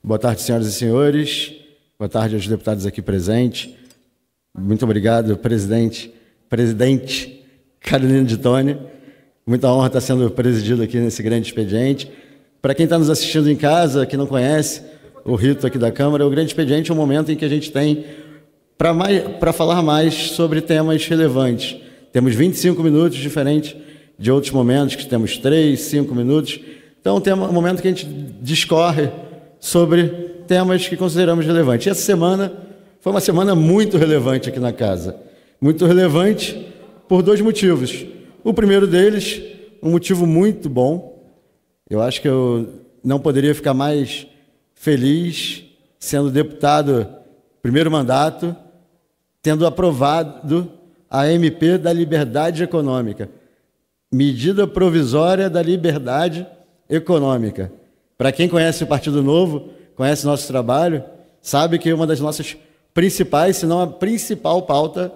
Boa tarde, senhoras e senhores. Boa tarde aos deputados aqui presentes. Muito obrigado, presidente Carolina de Tone. Muita honra estar sendo presidido aqui nesse grande expediente. Para quem está nos assistindo em casa, que não conhece o rito aqui da Câmara, o grande expediente é um momento em que a gente tem para falar mais sobre temas relevantes. Temos 25 minutos, diferente de outros momentos, que temos 3, 5 minutos. Então, tem um momento que a gente discorre sobre temas que consideramos relevantes. E essa semana foi uma semana muito relevante aqui na casa. Muito relevante por 2 motivos. O primeiro deles, um motivo muito bom. Eu acho que eu não poderia ficar mais feliz sendo deputado primeiro mandato, tendo aprovado a MP da Liberdade Econômica. Medida provisória da liberdade econômica. Para quem conhece o Partido Novo, conhece nosso trabalho, sabe que uma das nossas principais, se não a principal pauta,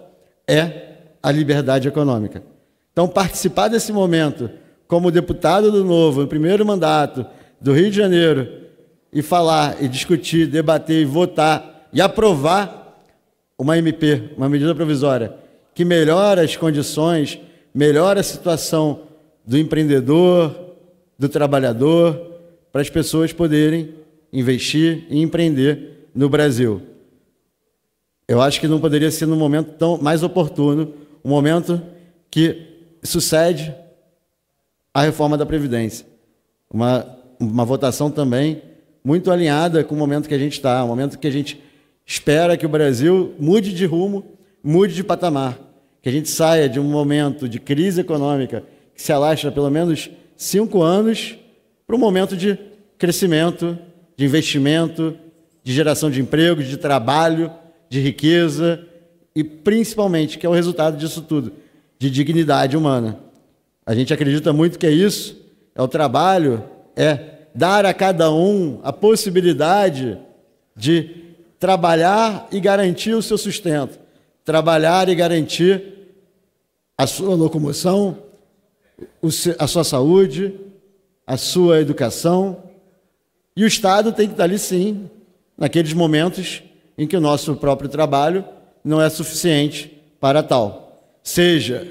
é a liberdade econômica. Então, participar desse momento como deputado do Novo, no primeiro mandato do Rio de Janeiro, e falar, e discutir, debater, e votar, e aprovar uma MP, uma medida provisória, que melhora as condições, melhora a situação do empreendedor, do trabalhador, para as pessoas poderem investir e empreender no Brasil. Eu acho que não poderia ser num momento tão mais oportuno, um momento que sucede a reforma da Previdência. Uma votação também muito alinhada com o momento que a gente está, um momento que a gente espera que o Brasil mude de rumo, mude de patamar, que a gente saia de um momento de crise econômica que se alastra pelo menos 5 anos para um momento de crescimento, de investimento, de geração de emprego, de trabalho, de riqueza e, principalmente, que é o resultado disso tudo, de dignidade humana. A gente acredita muito que é isso, é o trabalho, é dar a cada um a possibilidade de trabalhar e garantir o seu sustento, trabalhar e garantir a sua locomoção, a sua saúde, a sua educação. E o Estado tem que estar ali, sim, naqueles momentos em que o nosso próprio trabalho não é suficiente para tal. Seja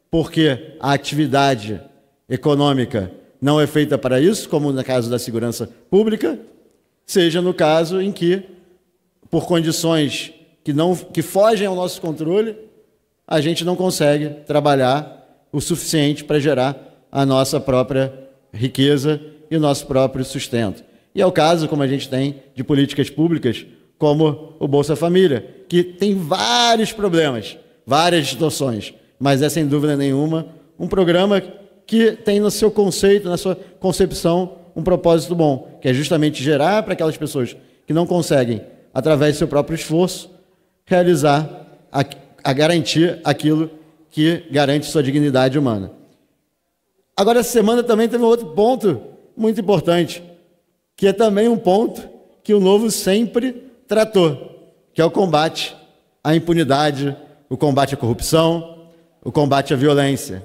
porque a atividade econômica não é feita para isso, como no caso da segurança pública, seja no caso em que, por condições que fogem ao nosso controle, a gente não consegue trabalhar o suficiente para gerar a nossa própria riqueza e o nosso próprio sustento. E é o caso, como a gente tem, de políticas públicas, como o Bolsa Família, que tem vários problemas, várias distorções, mas é, sem dúvida nenhuma, um programa que tem no seu conceito, na sua concepção, um propósito bom, que é justamente gerar para aquelas pessoas que não conseguem, através do seu próprio esforço, realizar, a garantir aquilo que garante sua dignidade humana. Agora, essa semana também teve um outro ponto muito importante, que é também um ponto que o Novo sempre tratou, que é o combate à impunidade, o combate à corrupção, o combate à violência.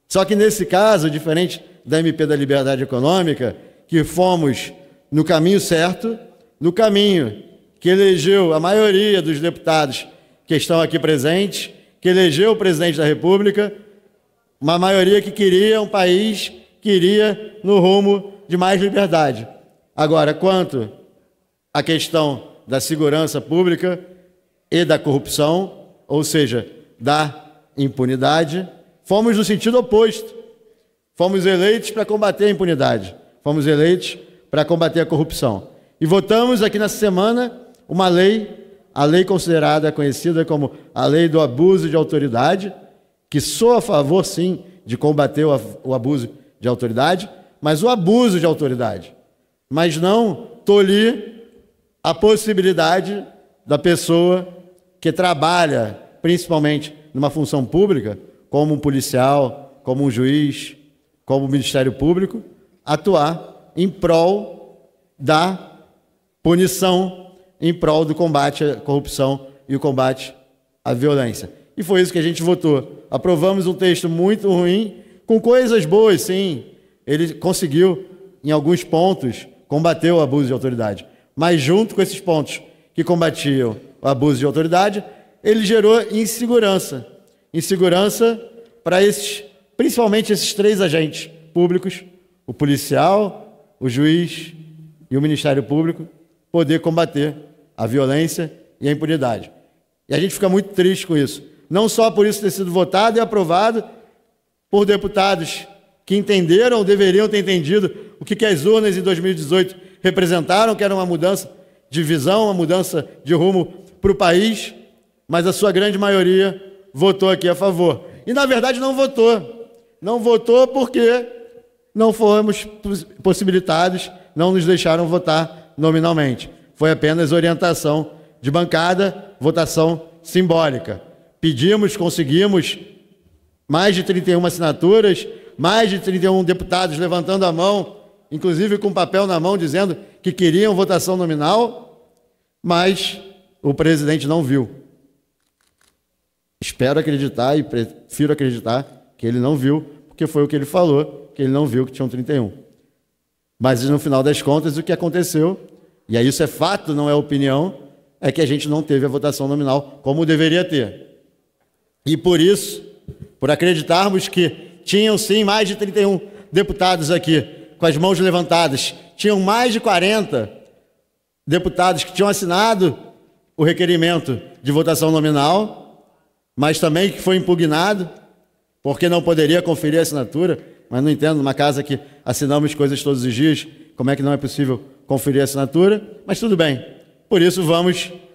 Só que nesse caso, diferente da MP da Liberdade Econômica, que fomos no caminho certo, no caminho que elegeu a maioria dos deputados que estão aqui presentes, que elegeu o presidente da República, uma maioria que queria um país que iria no rumo de mais liberdade. Agora, quanto à questão da segurança pública e da corrupção, ou seja, da impunidade, fomos no sentido oposto. Fomos eleitos para combater a impunidade, fomos eleitos para combater a corrupção. E votamos aqui nessa semana uma lei, a lei considerada, conhecida como a lei do abuso de autoridade, que sou a favor, sim, de combater o abuso de autoridade, mas o abuso de autoridade, mas não tolir a possibilidade da pessoa que trabalha, principalmente numa função pública, como um policial, como um juiz, como o Ministério Público, atuar em prol da punição, em prol do combate à corrupção e o combate à violência. E foi isso que a gente votou. Aprovamos um texto muito ruim, com coisas boas, sim. Ele conseguiu, em alguns pontos, combater o abuso de autoridade. Mas junto com esses pontos que combatiam o abuso de autoridade, ele gerou insegurança. Insegurança para principalmente esses 3 agentes públicos, o policial, o juiz e o Ministério Público, poder combater a violência e a impunidade. E a gente fica muito triste com isso. Não só por isso ter sido votado e aprovado por deputados que entenderam ou deveriam ter entendido o que as urnas em 2018 representaram, que era uma mudança de visão, uma mudança de rumo para o país, mas a sua grande maioria votou aqui a favor. E, na verdade, não votou. Não votou porque não fomos possibilitados, não nos deixaram votar nominalmente. Foi apenas orientação de bancada, votação simbólica. Pedimos, conseguimos mais de 31 assinaturas, mais de 31 deputados levantando a mão, inclusive com papel na mão, dizendo que queriam votação nominal, mas o presidente não viu. Espero acreditar e prefiro acreditar que ele não viu, porque foi o que ele falou, que ele não viu que tinham 31. Mas, no final das contas, o que aconteceu, e aí isso é fato, não é opinião, é que a gente não teve a votação nominal como deveria ter. E por isso, por acreditarmos que tinham sim mais de 31 deputados aqui, com as mãos levantadas, tinham mais de 40 deputados que tinham assinado o requerimento de votação nominal, mas também que foi impugnado, porque não poderia conferir a assinatura. Mas não entendo, numa casa que assinamos coisas todos os dias, como é que não é possível conferir a assinatura? Mas tudo bem. Por isso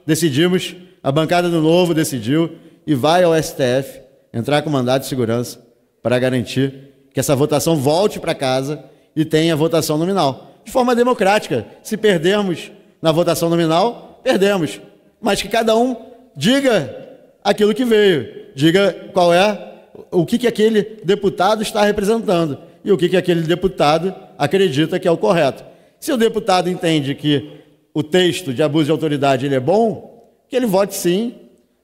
decidimos, a bancada do Novo decidiu e vai ao STF entrar com mandado de segurança para garantir que essa votação volte para casa e tenha votação nominal. De forma democrática. Se perdermos na votação nominal, perdemos. Mas que cada um diga aquilo que veio, diga qual é, o que aquele deputado está representando e o que aquele deputado acredita que é o correto. Se o deputado entende que o texto de abuso de autoridade ele é bom, que ele vote sim.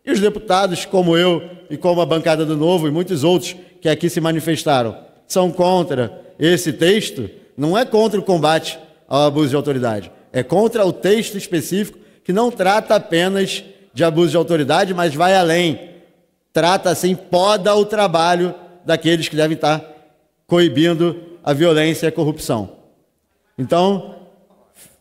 E os deputados, como eu e como a bancada do Novo e muitos outros que aqui se manifestaram, são contra esse texto, não é contra o combate ao abuso de autoridade, é contra o texto específico que não trata apenas de abuso de autoridade, mas vai além. Trata, assim, poda o trabalho daqueles que devem estar coibindo a violência e a corrupção. Então,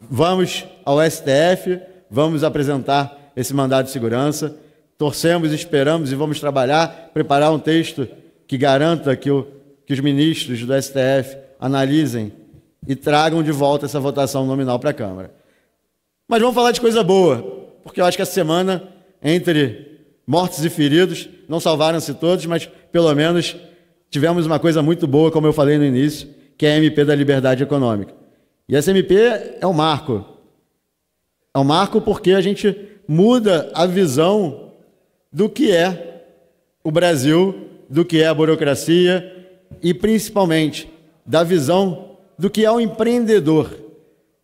vamos ao STF, vamos apresentar esse mandado de segurança, torcemos, esperamos e vamos trabalhar, preparar um texto que garanta que os ministros do STF analisem e tragam de volta essa votação nominal para a Câmara. Mas vamos falar de coisa boa, porque eu acho que essa semana, entre mortos e feridos, não salvaram-se todos, mas pelo menos tivemos uma coisa muito boa, como eu falei no início, que é a MP da Liberdade Econômica. E essa MP é um marco. É um marco porque a gente muda a visão do que é o Brasil, do que é a burocracia e, principalmente, da visão do que é o empreendedor.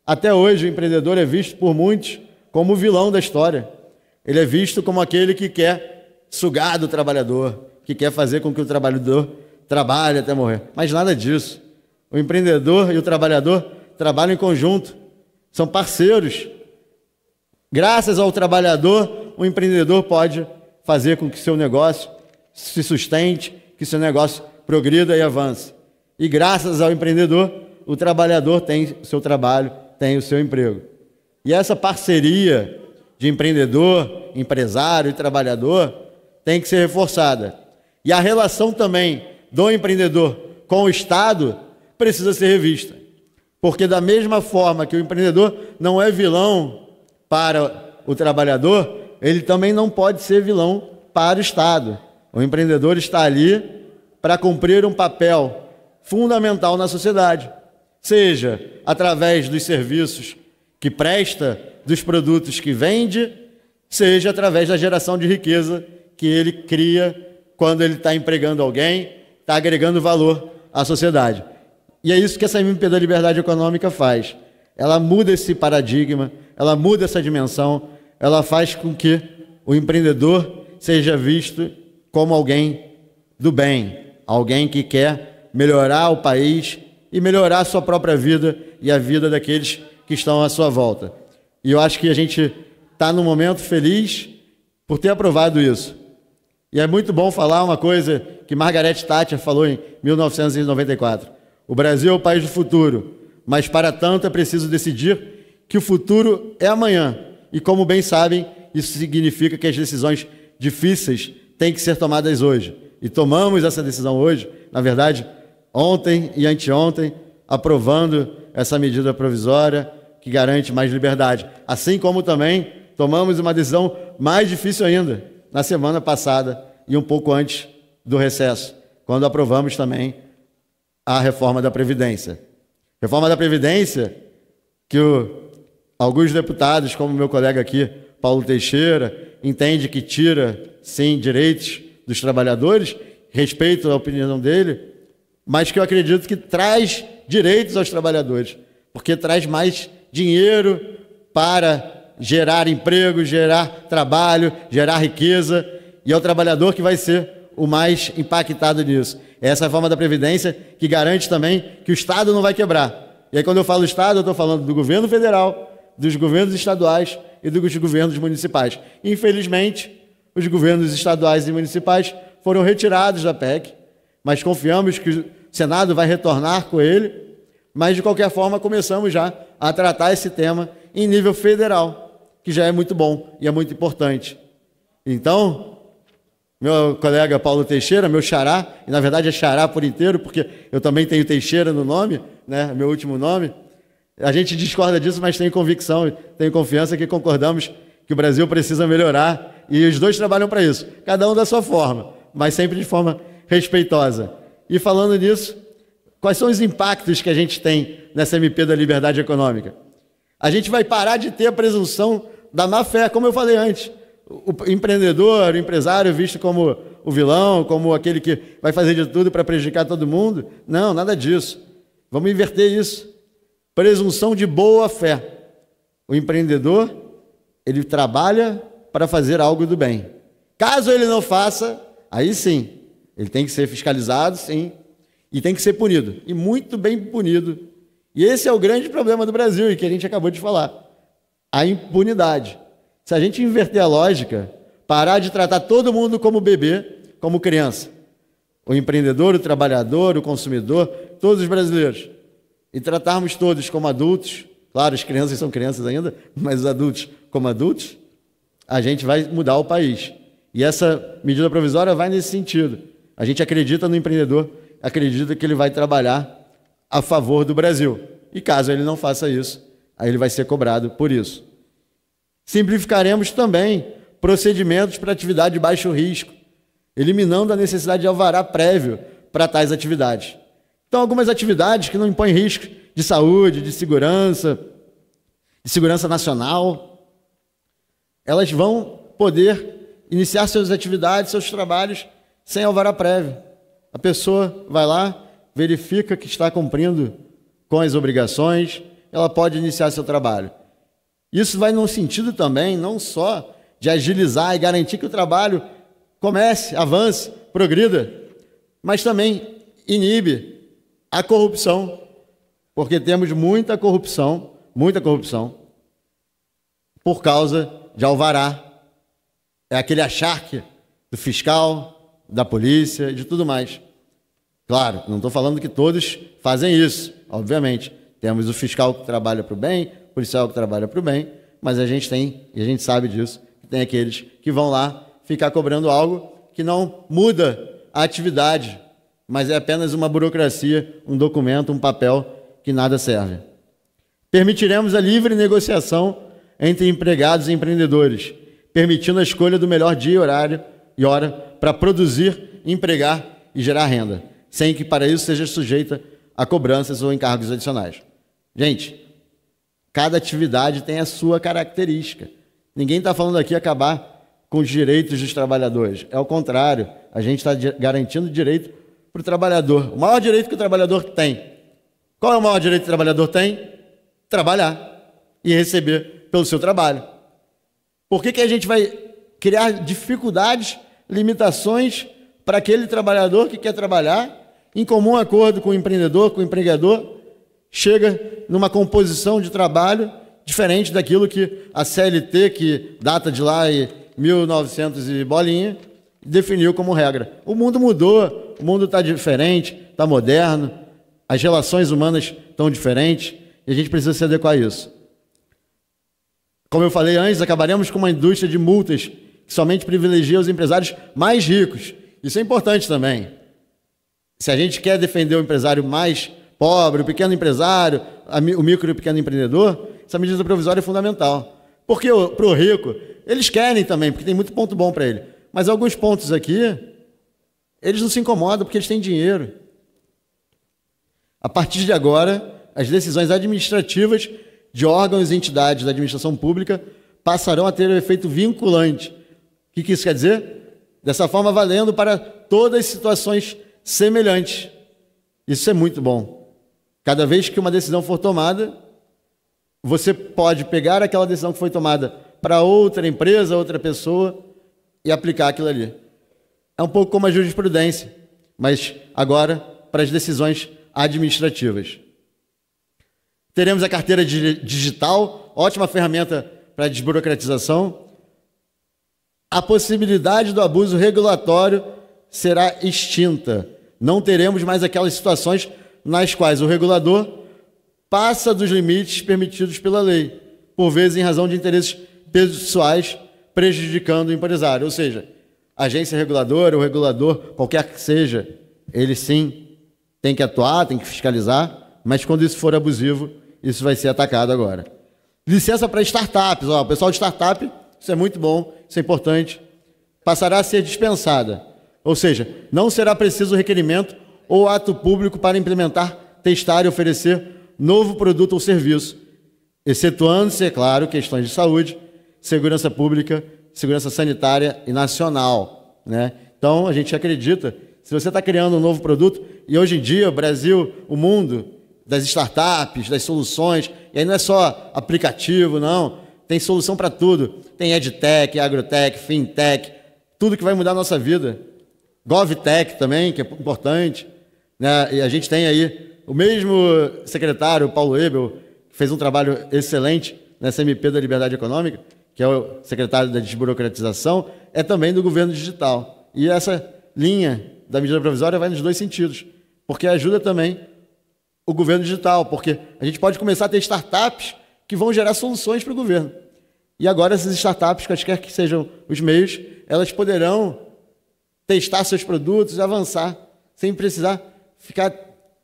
Até hoje, o empreendedor é visto por muitos como o vilão da história. Ele é visto como aquele que quer sugar do trabalhador, que quer fazer com que o trabalhador trabalhe até morrer. Mas nada disso. O empreendedor e o trabalhador trabalham em conjunto, são parceiros. Graças ao trabalhador, o empreendedor pode fazer com que seu negócio se sustente, que seu negócio progrida e avance. E graças ao empreendedor, o trabalhador tem o seu trabalho, tem o seu emprego. E essa parceria de empreendedor, empresário e trabalhador tem que ser reforçada. E a relação também do empreendedor com o Estado precisa ser revista. Porque da mesma forma que o empreendedor não é vilão para o trabalhador, ele também não pode ser vilão para o Estado. O empreendedor está ali para cumprir um papel fundamental na sociedade, seja através dos serviços que presta, dos produtos que vende, seja através da geração de riqueza que ele cria quando ele está empregando alguém, está agregando valor à sociedade. E é isso que essa MP da Liberdade Econômica faz. Ela muda esse paradigma, ela muda essa dimensão, ela faz com que o empreendedor seja visto como alguém do bem, alguém que quer melhorar o país e melhorar a sua própria vida e a vida daqueles que estão à sua volta. E eu acho que a gente está num momento feliz por ter aprovado isso. E é muito bom falar uma coisa que Margaret Thatcher falou em 1994. O Brasil é o país do futuro, mas para tanto é preciso decidir que o futuro é amanhã. E como bem sabem, isso significa que as decisões difíceis têm que ser tomadas hoje. E tomamos essa decisão hoje, na verdade, ontem e anteontem, aprovando essa medida provisória que garante mais liberdade. Assim como também tomamos uma decisão mais difícil ainda, na semana passada e um pouco antes do recesso, quando aprovamos também a reforma da Previdência. Reforma da Previdência que alguns deputados, como meu colega aqui, Paulo Teixeira, entende que tira, sim, direitos dos trabalhadores, respeito a opinião dele, mas que eu acredito que traz direitos aos trabalhadores, porque traz mais dinheiro para gerar emprego, gerar trabalho, gerar riqueza, e é o trabalhador que vai ser o mais impactado nisso. É essa reforma da Previdência que garante também que o Estado não vai quebrar. E aí, quando eu falo Estado, eu estou falando do governo federal, dos governos estaduais e dos governos municipais. Infelizmente, os governos estaduais e municipais foram retirados da PEC, mas confiamos que o Senado vai retornar com ele, mas, de qualquer forma, começamos já a tratar esse tema em nível federal, que já é muito bom e é muito importante. Então, meu colega Paulo Teixeira, meu xará, e na verdade é xará por inteiro, porque eu também tenho Teixeira no nome, né, meu último nome, a gente discorda disso, mas tenho convicção, tenho confiança que concordamos que o Brasil precisa melhorar, e os dois trabalham para isso, cada um da sua forma, mas sempre de forma respeitosa. E falando nisso, quais são os impactos que a gente tem nessa MP da liberdade econômica? A gente vai parar de ter a presunção da má-fé, como eu falei antes. O empreendedor, o empresário visto como o vilão, como aquele que vai fazer de tudo para prejudicar todo mundo. Não, nada disso. Vamos inverter isso. Presunção de boa-fé. O empreendedor, ele trabalha para fazer algo do bem. Caso ele não faça, aí sim, ele tem que ser fiscalizado, sim, e tem que ser punido, e muito bem punido. E esse é o grande problema do Brasil, e que a gente acabou de falar, a impunidade. Se a gente inverter a lógica, parar de tratar todo mundo como bebê, como criança, o empreendedor, o trabalhador, o consumidor, todos os brasileiros, e tratarmos todos como adultos, claro, as crianças são crianças ainda, mas os adultos como adultos, a gente vai mudar o país. E essa medida provisória vai nesse sentido. A gente acredita no empreendedor, acredita que ele vai trabalhar a favor do Brasil. E caso ele não faça isso, aí ele vai ser cobrado por isso. Simplificaremos também procedimentos para atividade de baixo risco, eliminando a necessidade de alvará prévio para tais atividades. Então, algumas atividades que não impõem risco de saúde, de segurança nacional, elas vão poder iniciar suas atividades, seus trabalhos, sem alvará prévio. A pessoa vai lá, verifica que está cumprindo com as obrigações, ela pode iniciar seu trabalho. Isso vai no sentido também, não só de agilizar e garantir que o trabalho comece, avance, progrida, mas também inibe a corrupção, porque temos muita corrupção por causa de alvará. É aquele acharque do fiscal, da polícia e de tudo mais. Claro, não estou falando que todos fazem isso, obviamente. Temos o fiscal que trabalha para o bem, o policial que trabalha para o bem, mas a gente tem, e a gente sabe disso, tem aqueles que vão lá ficar cobrando algo que não muda a atividade, mas é apenas uma burocracia, um documento, um papel que nada serve. Permitiremos a livre negociação entre empregados e empreendedores, permitindo a escolha do melhor dia, horário e hora para produzir, empregar e gerar renda, sem que para isso seja sujeita a cobranças ou encargos adicionais. Gente, cada atividade tem a sua característica. Ninguém está falando aqui acabar com os direitos dos trabalhadores. É o contrário, a gente está garantindo direito para o trabalhador. O maior direito que o trabalhador tem. Qual é o maior direito que o trabalhador tem? Trabalhar e receber pelo seu trabalho. Por que a gente vai criar dificuldades, limitações para aquele trabalhador que quer trabalhar, em comum acordo com o empreendedor, com o empregador, chega numa composição de trabalho diferente daquilo que a CLT, que data de lá em 1900 e bolinha, definiu como regra. O mundo mudou, o mundo está diferente, está moderno, as relações humanas estão diferentes e a gente precisa se adequar a isso. Como eu falei antes, acabaremos com uma indústria de multas que somente privilegia os empresários mais ricos. Isso é importante também. Se a gente quer defender o empresário mais pobre, o pequeno empresário, o micro e pequeno empreendedor, essa medida provisória é fundamental. Porque para o rico, eles querem também, porque tem muito ponto bom para ele. Mas alguns pontos aqui, eles não se incomodam porque eles têm dinheiro. A partir de agora, as decisões administrativas de órgãos e entidades da administração pública passarão a ter um efeito vinculante. O que isso quer dizer? Dessa forma, valendo para todas as situações semelhantes. Isso é muito bom. Cada vez que uma decisão for tomada, você pode pegar aquela decisão que foi tomada para outra empresa, outra pessoa e aplicar aquilo ali. É um pouco como a jurisprudência, mas agora para as decisões administrativas. Teremos a carteira digital, ótima ferramenta para a desburocratização. A possibilidade do abuso regulatório será extinta. Não teremos mais aquelas situações nas quais o regulador passa dos limites permitidos pela lei, por vezes em razão de interesses pessoais prejudicando o empresário. Ou seja, a agência reguladora, o regulador, qualquer que seja, ele sim tem que atuar, tem que fiscalizar, mas quando isso for abusivo, isso vai ser atacado agora. Licença para startups. O pessoal de startup, isso é muito bom, isso é importante, passará a ser dispensada. Ou seja, não será preciso requerimento ou ato público para implementar, testar e oferecer novo produto ou serviço, excetuando-se, é claro, questões de saúde, segurança pública, segurança sanitária e nacional, né? Então, a gente acredita, se você está criando um novo produto, e hoje em dia o Brasil, o mundo das startups, das soluções, e aí não é só aplicativo, não, tem solução para tudo, tem edtech, agrotech, fintech, tudo que vai mudar a nossa vida. GovTech também, que é importante, né? E a gente tem aí o mesmo secretário, Paulo Ebel, que fez um trabalho excelente nessa MP da Liberdade Econômica, que é o secretário da desburocratização, é também do governo digital. E essa linha da medida provisória vai nos dois sentidos, porque ajuda também o governo digital, porque a gente pode começar a ter startups que vão gerar soluções para o governo. E agora essas startups, quaisquer que sejam os meios, elas poderão testar seus produtos e avançar, sem precisar ficar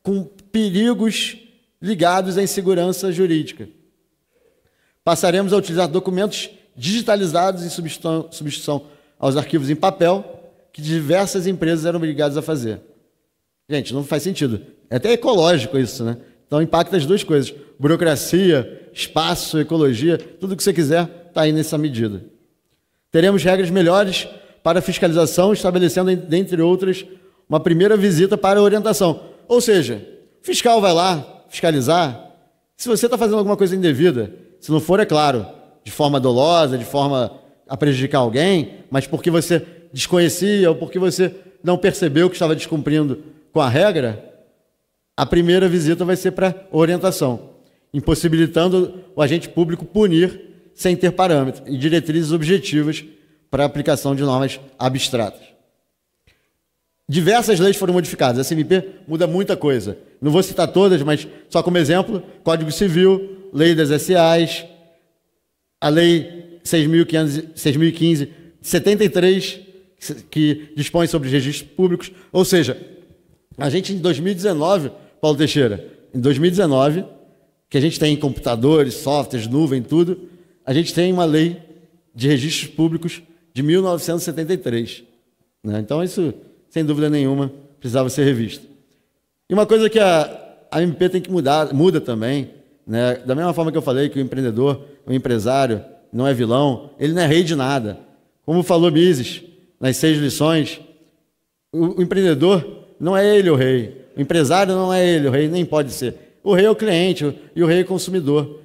com perigos ligados à insegurança jurídica. Passaremos a utilizar documentos digitalizados em substituição aos arquivos em papel que diversas empresas eram obrigadas a fazer. Gente, não faz sentido. É até ecológico isso, né? Então impacta as duas coisas. Burocracia, espaço, ecologia, tudo que você quiser está aí nessa medida. Teremos regras melhores para fiscalização, estabelecendo, dentre outras, uma primeira visita para orientação. Ou seja, o fiscal vai lá fiscalizar. Se você está fazendo alguma coisa indevida, se não for, é claro, de forma dolosa, de forma a prejudicar alguém, mas porque você desconhecia ou porque você não percebeu que estava descumprindo com a regra, a primeira visita vai ser para orientação, impossibilitando o agente público punir sem ter parâmetros e diretrizes objetivas para a aplicação de normas abstratas. Diversas leis foram modificadas. Essa MP muda muita coisa. Não vou citar todas, mas só como exemplo, Código Civil, Lei das SAs, a Lei 6.015 de 73, que dispõe sobre os registros públicos. Ou seja, a gente em 2019, Paulo Teixeira, em 2019, que a gente tem computadores, softwares, nuvem, tudo, a gente tem uma lei de registros públicos de 1973. Né? Então, isso, sem dúvida nenhuma, precisava ser revisto. E uma coisa que a MP tem que mudar, muda também, né? Da mesma forma que eu falei que o empreendedor, o empresário, não é vilão, ele não é rei de nada. Como falou Mises, nas 6 lições, o empreendedor não é ele o rei, o empresário não é ele o rei, nem pode ser. O rei é o cliente e o rei é o consumidor.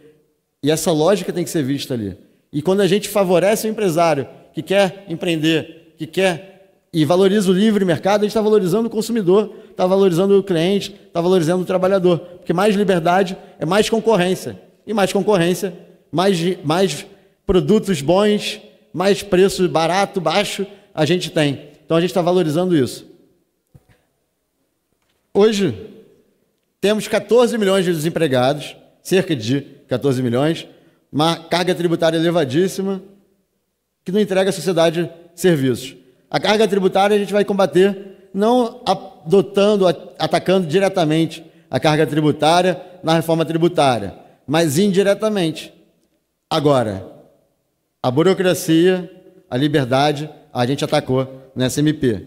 E essa lógica tem que ser vista ali. E quando a gente favorece o empresário que quer empreender, que quer e valoriza o livre mercado, a gente está valorizando o consumidor, está valorizando o cliente, está valorizando o trabalhador. Porque mais liberdade é mais concorrência. E mais concorrência mais produtos bons, mais preço barato, baixo, a gente tem. Então a gente está valorizando isso. Hoje, temos 14 milhões de desempregados, cerca de 14 milhões, uma carga tributária elevadíssima, que não entrega à sociedade serviços. A carga tributária a gente vai combater não atacando diretamente a carga tributária na reforma tributária, mas indiretamente. Agora, a burocracia, a liberdade, a gente atacou nessa MP.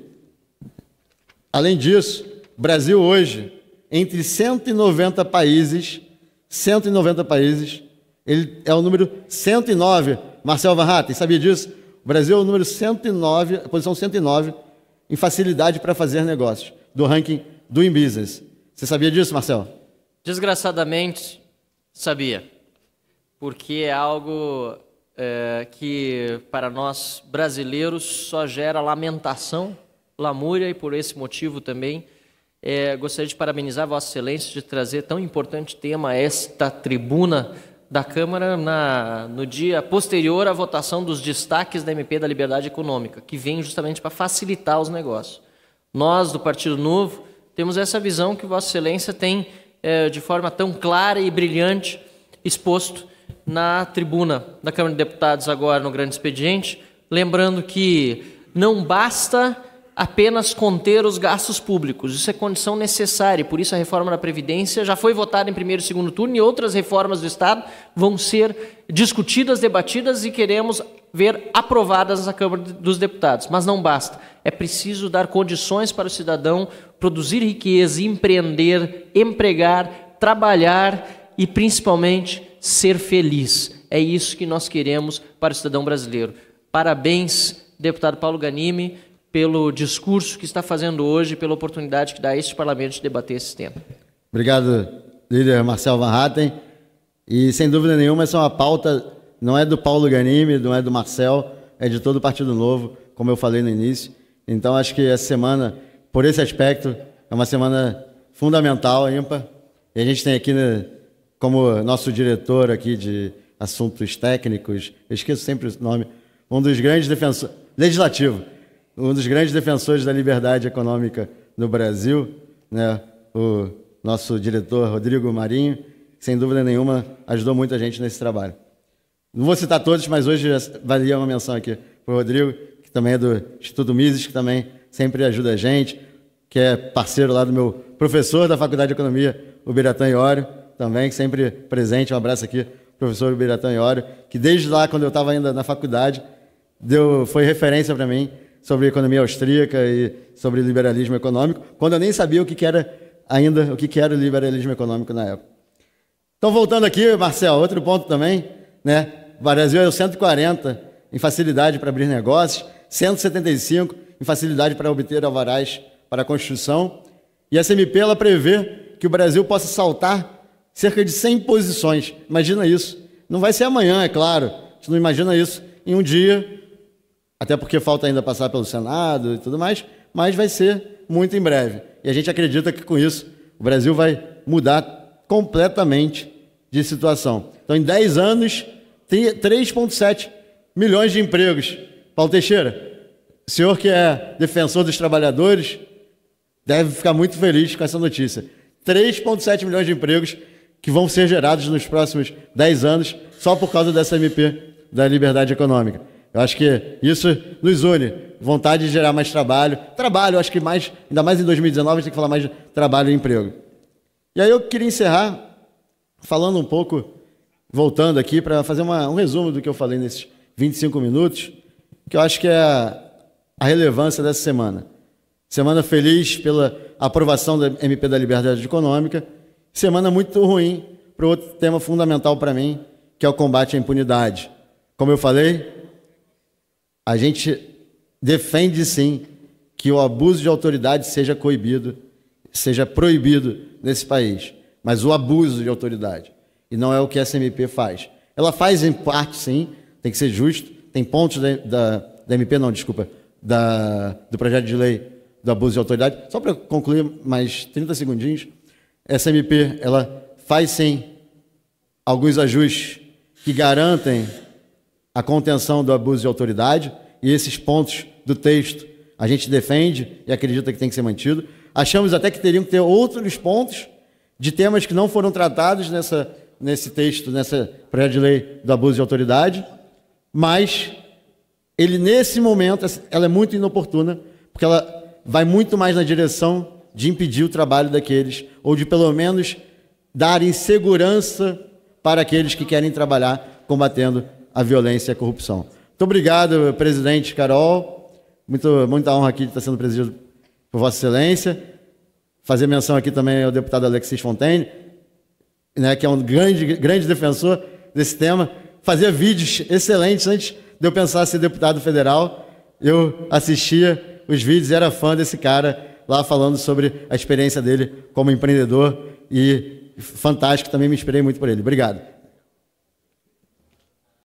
Além disso, o Brasil hoje, entre 190 países, ele é o número 109. Marcel Van Hatten, sabia disso? O Brasil é o número 109, a posição 109, em facilidade para fazer negócios, do ranking Doing Business. Você sabia disso, Marcel? Desgraçadamente, sabia. Porque é algo que, para nós brasileiros, só gera lamentação, lamúria, e por esse motivo também gostaria de parabenizar Vossa Excelência de trazer tão importante tema a esta tribuna da Câmara no dia posterior à votação dos destaques da MP da Liberdade Econômica, que vem justamente para facilitar os negócios. Nós, do Partido Novo, temos essa visão que Vossa Excelência tem de forma tão clara e brilhante exposto na tribuna da Câmara de Deputados agora no grande expediente, lembrando que não basta apenas conter os gastos públicos, isso é condição necessária, e por isso a reforma da Previdência já foi votada em primeiro e segundo turno, e outras reformas do Estado vão ser discutidas, debatidas e queremos ver aprovadas na Câmara dos Deputados. Mas não basta, é preciso dar condições para o cidadão produzir riqueza, empreender, empregar, trabalhar e principalmente ser feliz. É isso que nós queremos para o cidadão brasileiro. Parabéns, deputado Paulo Ganimi, pelo discurso que está fazendo hoje, pela oportunidade que dá a este parlamento de debater esse tema. Obrigado, líder Marcel Van Hatten. E, sem dúvida nenhuma, essa é uma pauta, não é do Paulo Ganimi, não é do Marcel, é de todo o Partido Novo, como eu falei no início. Então, acho que essa semana, por esse aspecto, é uma semana fundamental, ímpar. E a gente tem aqui, como nosso diretor aqui de assuntos técnicos, eu esqueço sempre o nome, um dos grandes defensores, legislativo, um dos grandes defensores da liberdade econômica no Brasil, né, o nosso diretor Rodrigo Marinho, que, sem dúvida nenhuma, ajudou muita gente nesse trabalho. Não vou citar todos, mas hoje valia uma menção aqui para o Rodrigo, que também é do Instituto Mises, que também sempre ajuda a gente, que é parceiro lá do meu professor da Faculdade de Economia, o Biratã Iório, também, que sempre presente. Um abraço aqui, professor Biratã Iório, que desde lá, quando eu estava ainda na faculdade, foi referência para mim sobre economia austríaca e sobre liberalismo econômico, quando eu nem sabia o que era o liberalismo econômico na época. Então, voltando aqui, Marcel, outro ponto também, né? O Brasil é o 140 em facilidade para abrir negócios, 175 em facilidade para obter alvarás para a construção, e essa MP ela prevê que o Brasil possa saltar cerca de 100 posições. Imagina isso. Não vai ser amanhã, é claro. A gente não imagina isso em um dia, até porque falta ainda passar pelo Senado e tudo mais, mas vai ser muito em breve. E a gente acredita que com isso o Brasil vai mudar completamente de situação. Então, em 10 anos, tem 3,7 milhões de empregos. Paulo Teixeira, o senhor que é defensor dos trabalhadores, deve ficar muito feliz com essa notícia. 3,7 milhões de empregos que vão ser gerados nos próximos 10 anos só por causa dessa MP da liberdade econômica. Eu acho que isso nos une, vontade de gerar mais trabalho. Trabalho, eu acho que mais, ainda mais em 2019, a gente tem que falar mais de trabalho e emprego. E aí eu queria encerrar falando um pouco, voltando aqui para fazer um resumo do que eu falei nesses 25 minutos, que eu acho que é a relevância dessa semana. Semana feliz pela aprovação da MP da Liberdade Econômica, semana muito ruim para outro tema fundamental para mim, que é o combate à impunidade. Como eu falei, a gente defende, sim, que o abuso de autoridade seja coibido, seja proibido nesse país, mas o abuso de autoridade, e não é o que essa MP faz. Ela faz em parte, sim, tem que ser justo, tem pontos da MP, não, desculpa, do projeto de lei do abuso de autoridade. Só para concluir mais 30 segundinhos, essa MP, ela faz, sim, alguns ajustes que garantem a contenção do abuso de autoridade, e esses pontos do texto a gente defende e acredita que tem que ser mantido. Achamos até que teriam que ter outros pontos de temas que não foram tratados nesse texto, nessa projeto de lei do abuso de autoridade, mas ele, nesse momento, ela é muito inoportuna, porque ela vai muito mais na direção de impedir o trabalho daqueles, ou de, pelo menos, dar insegurança para aqueles que querem trabalhar combatendo a violência e a corrupção. Muito obrigado, presidente Carol. Muita honra aqui de estar sendo presidido por Vossa Excelência. Fazer menção aqui também ao deputado Alexis Fontaine, né, que é um grande defensor desse tema. Fazia vídeos excelentes antes de eu pensar em ser deputado federal. Eu assistia os vídeos e era fã desse cara lá falando sobre a experiência dele como empreendedor, e fantástico, também me inspirei muito por ele. Obrigado.